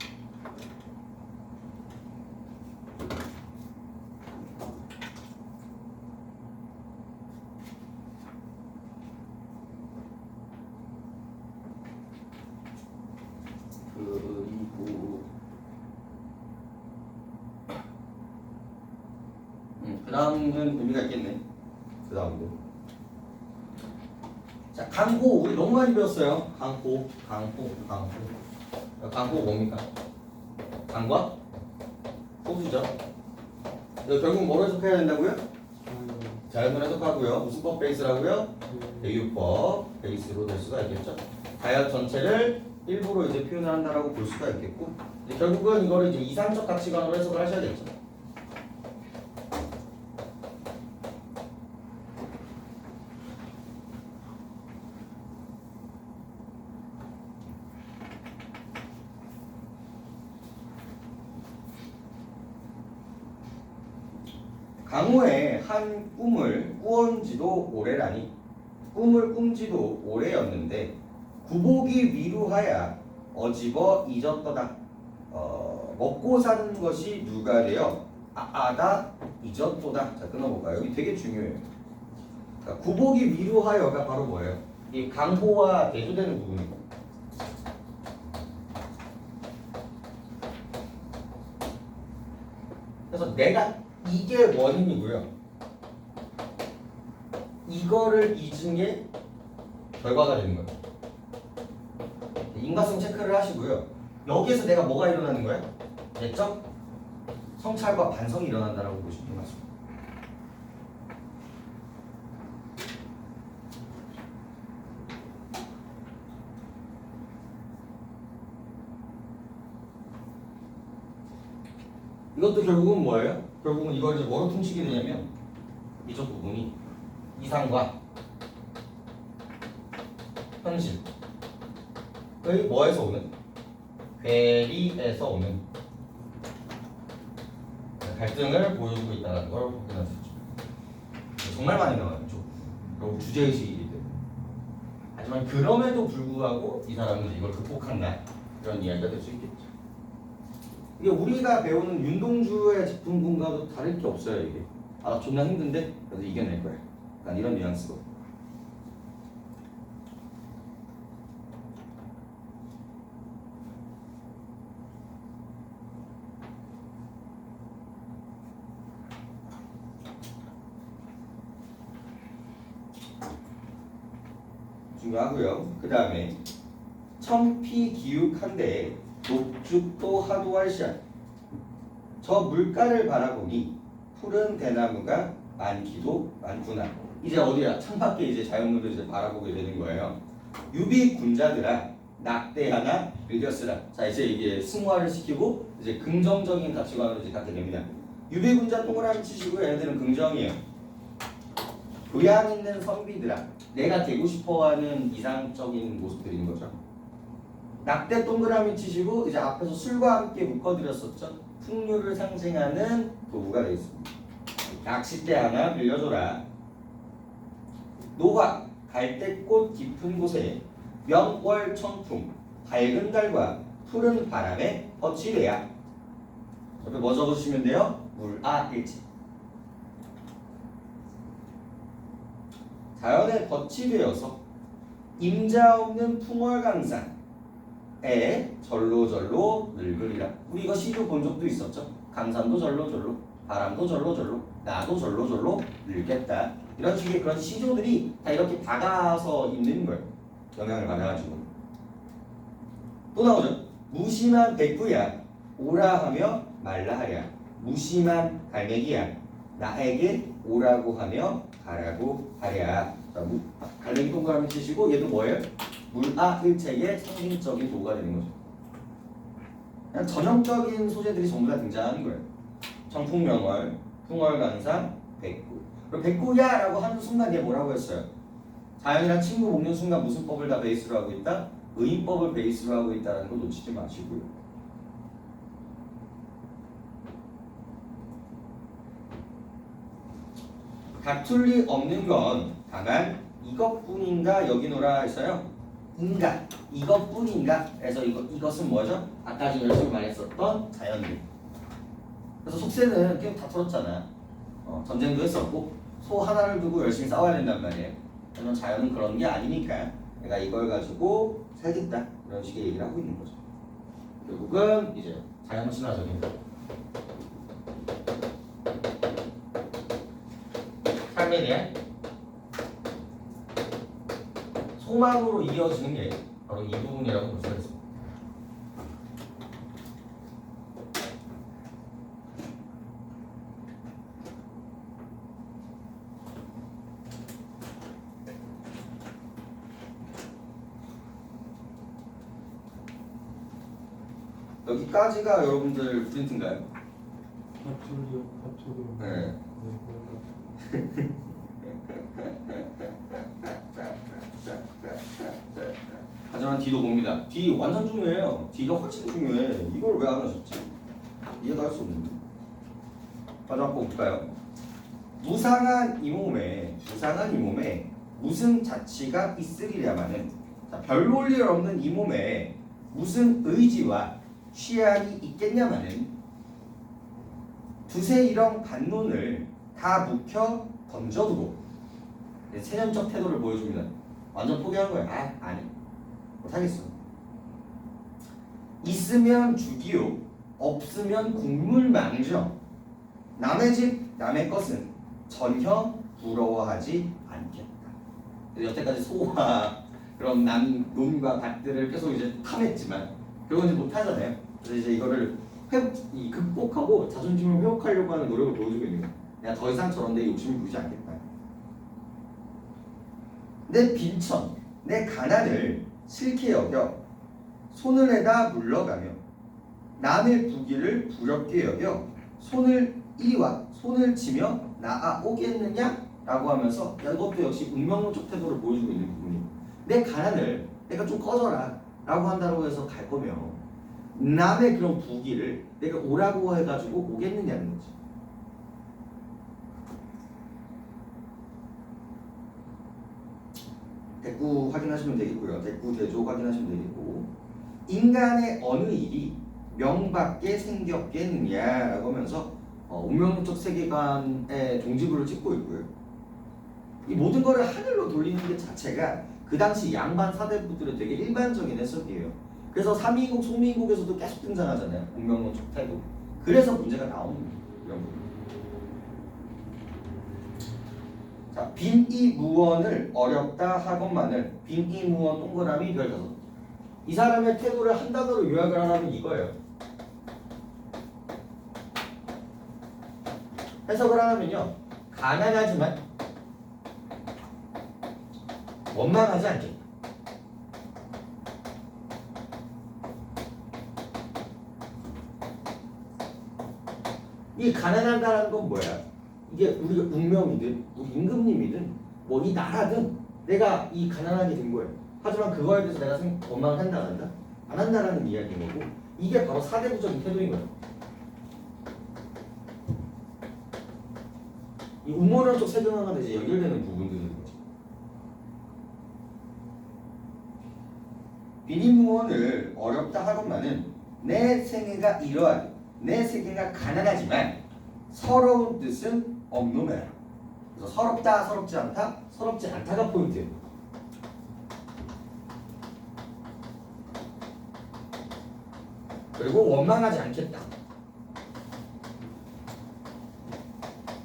그리고 그 다음은 의미가 있겠네. 그 다음도. 자, 강포 우리 너무 많이 배웠어요. 강포. 강포 뭡니까? 강과 호수죠. 결국 뭐로 해석해야 된다고요? 자연을 해석하고요. 무슨 법 베이스라고요? 대유법 베이스로 될 수가 있겠죠. 가역 전체를 일부러 이제 표현을 한다라고 볼 수가 있겠고, 이제 결국은 이거를 이제 이상적 가치관으로 해석을 하셔야겠죠. 강호의 한 꿈을 꾸은 지도 오래라니. 꿈을 꾼 지도 오래였는데 구복이 위루하야 어집어 잊었더다. 먹고 사는 것이 누가 되어 아다 잊었도다. 자, 끊어볼까요? 여기 되게 중요해요. 그러니까 구복이 위루하여가 바로 뭐예요? 이 강호와 대조되는 부분이고, 그래서 내가 이게 원인이고요. 이거를 잊은 게 결과가 되는 거예요. 인과성 체크를 하시고요. 여기에서 내가 뭐가 일어나는 거예요? 내적 성찰과 반성이 일어난다라고 보시면 맞습니다. 이것도 결국은 뭐예요? 결국은 이걸 이제 뭐로 퉁치게 되냐면 이쪽 부분이 이상과 현실의 뭐에서 오는? 괴리에서 오는 갈등을 보여주고 있다는 걸 확인할 수 있죠. 정말 많이 나와요. 결국 주제의식이기 때문에. 하지만 그럼에도 불구하고 이 사람은 이걸 극복한다, 이런 이야기가 될 수 있겠죠. 이게 우리가 배우는 윤동주의 제품군과도 다를 게 없어요. 이게 존나 힘든데 그래도 이겨낼 거야. 약간 이런 뉘앙스로. 중요하고요. 그 다음에 천피기욱한데 녹죽도 하도할시야. 저 물가를 바라보니 푸른 대나무가 많기도 많구나. 이제 어디야? 창밖에 이제 자연물을 이제 바라보게 되는 거예요. 유비군자들아 낙대 하나 읽었으라. 자, 이제 이게 승화를 시키고 이제 긍정적인 가치관으로 이제 갖게 됩니다. 유비군자 동그라미 치시고 얘네들은 긍정이에요. 교양 있는 선비들아, 내가 되고 싶어하는 이상적인 모습들인 거죠. 낙대 동그라미 치시고 이제 앞에서 술과 함께 묶어드렸었죠. 풍류를 상징하는 도구가 되겠습니다. 낚싯대 하나 빌려줘라. 노화 갈대꽃 깊은 곳에 명월천풍 밝은 달과 푸른 바람에 거치래야. 옆에 뭐 적어주시면 돼요? 물아일지. 자연에 거치되어서 임자 없는 풍월강산에 절로절로 늙으리라. 우리 이거 시도 본 적도 있었죠. 강산도 절로절로, 바람도 절로절로, 나도 절로절로 늙겠다. 이런 식의 그런 시조들이 다 이렇게 다가서 있는 거예요. 영향을 받아가지고. 또 나오죠. 무심한 백구야 오라 하며 말라 하랴. 무심한 갈매기야 나에게 오라고 하며 가라고 하랴. 자, 갈매기 동그라미 치시고 얘도 뭐예요? 물아일체의 상징적인 도가 되는 거죠. 그냥 전형적인 소재들이 전부 다 등장하는 거예요. 청풍명월, 풍월간상, 백구. 그럼 백구야라고 하는 순간 얘 뭐라고 했어요? 자연이랑 친구 먹는 순간 무슨 법을 다 베이스로 하고 있다? 의인법을 베이스로 하고 있다는 거 놓치지 마시고요. 다툴 리 없는 건 다만 이것뿐인가 여기노라 했어요. 인가 이것뿐인가 해서 이것은 뭐죠? 아까 좀 열심히 말했었던 자연들. 그래서 속세는 계속 다 털었잖아. 전쟁도 했었고 소 하나를 두고 열심히 싸워야 된단 말이에요. 그러면 자연은 그런 게 아니니까 내가 이걸 가지고 살겠다 이런 식의 얘기를 하고 있는 거죠. 결국은 이제 자연 친화적인 삶에 대한 소망으로 이어지는 게 바로 이 부분이라고 볼 수가 있습니다. 여기까지가 여러분들 프린트인가요? 파툴리오 파툴리오. 네. 하지만 D도 봅니다. D 완전 중요해요. D가 훨씬 중요해. 이걸 왜 안 하셨지? 이해가 할 수 없는데. 마지막 거 볼까요? 무상한 이 몸에 무슨 자치가 있으리랴마는, 자, 별 볼 일 없는 이 몸에 무슨 의지와 취향이 있겠냐마는 두세 일엉 반론을 다 묵혀 던져두고 세년적 태도를 보여줍니다. 완전 포기한 거예요. 아니 못하겠어. 있으면 죽이요 없으면 국물망정. 남의 집 남의 것은 전혀 부러워하지 않겠다. 여태까지 소와 그런 남논과 밭들을 계속 이제 탐했지만 결국은 이제 못하잖아요. 그래서 이제 이거를 극복하고 자존심을 회복하려고 하는 노력을 보여주고 있는 거야. 내가 더 이상 저런 데 욕심을 부리지 않겠다. 내 빈천, 내 가난을 싫게 여겨 손을 내다 물러가며 남의 부귀를 부럽게 여겨 손을 이리와 손을 치며 나아오겠느냐? 라고 하면서 이것도 역시 운명론적 태도를 보여주고 있는 부분이에요. 내 가난을 내가 좀 꺼져라 라고 한다고 해서 갈 거면 남의 그런 부귀를 내가 오라고 해가지고 오겠느냐는 거지. 대꾸 확인하시면 되겠고요. 대꾸 대조 확인하시면 되겠고, 인간의 어느 일이 명밖에 생겼겠느냐라고 하면서 운명론적 세계관의 종지부를 찍고 있고요. 이 모든 거를 하늘로 돌리는 게 자체가 그 당시 양반 사대부들의 되게 일반적인 해석이에요. 그래서 삼위인국, 송미인국에서도 계속 등장하잖아요. 운명론적 태도. 그래서 문제가 나오는 거예요. 이런 부분. 자, 빈이무언을 어렵다 하건만을 빈이무언 동그라미 별 5. 이 사람의 태도를 한 단어로 요약을 하라면 이거예요. 해석을 하면요, 가난하지만 원망하지 않겠다. 이 가난하다는 건 뭐야? 이게 우리가 운명이든 우리 임금님이든 뭐 이 나라든 내가 이 가난하게 된 거예요. 하지만 그거에 대해서 내가 원망한다 한다? 안 한다라는 이야기인 거고, 이게 바로 사대부적인 태도인 거예요. 이 음모론적 세계관과 이제 연결되는 부분들인 거죠. 빈인무언을 어렵다 하건만은 내 생애가 이러하니 내 세계가 가난하지만 서러운 뜻은 없노매라. 그래서 서럽다, 서럽지 않다, 서럽지 않다가 포인트예요. 그리고 원망하지 않겠다.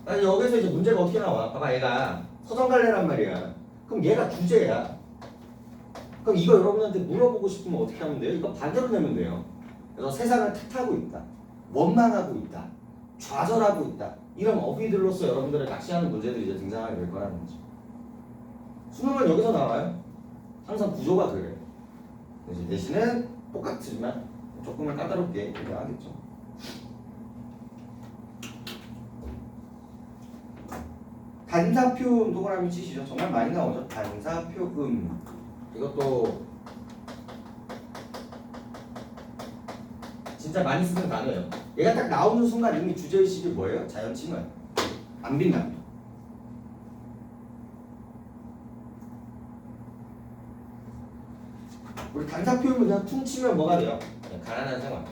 아니, 여기서 이제 문제가 어떻게 나와? 봐봐, 얘가 서정갈래란 말이야. 그럼 얘가 주제야. 그럼 이거 여러분한테 물어보고 싶으면 어떻게 하면 돼요? 이거 반대로 내면 돼요. 그래서 세상을 탓하고 있다, 원망하고 있다, 좌절하고 있다. 이런 어휘들로서 여러분들을 낚시하는 문제들이 이제 등장하게 될 거라는 거죠. 수능은 여기서 나와요. 항상 구조가 그래요. 이제 대신은 똑같지만 조금은 까다롭게 얘기하겠죠. 단사표 동그라미 치시죠. 정말 많이 나오죠. 단사표음. 이것도 진짜 많이 쓰는 단어예요. 얘가 딱 나오는 순간 이미 주제의식이 뭐예요? 자연침은 안 빛납니다. 우리 단사표음을 그냥 퉁치면 뭐가 돼요? 그냥 가난한 생활.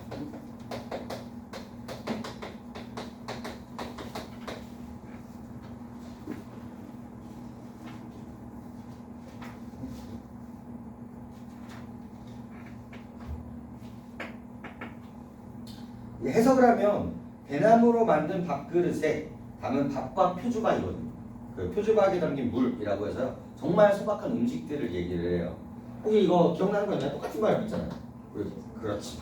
해석을 하면 대나무로 만든 밥그릇에 담은 밥과 표주박이거든요. 그 표주박에 담긴 물이라고 해서 정말 소박한 음식들을 얘기를 해요. 혹시 이거 기억나는 거 있나요? 똑같은 말 있잖아요. 그렇지.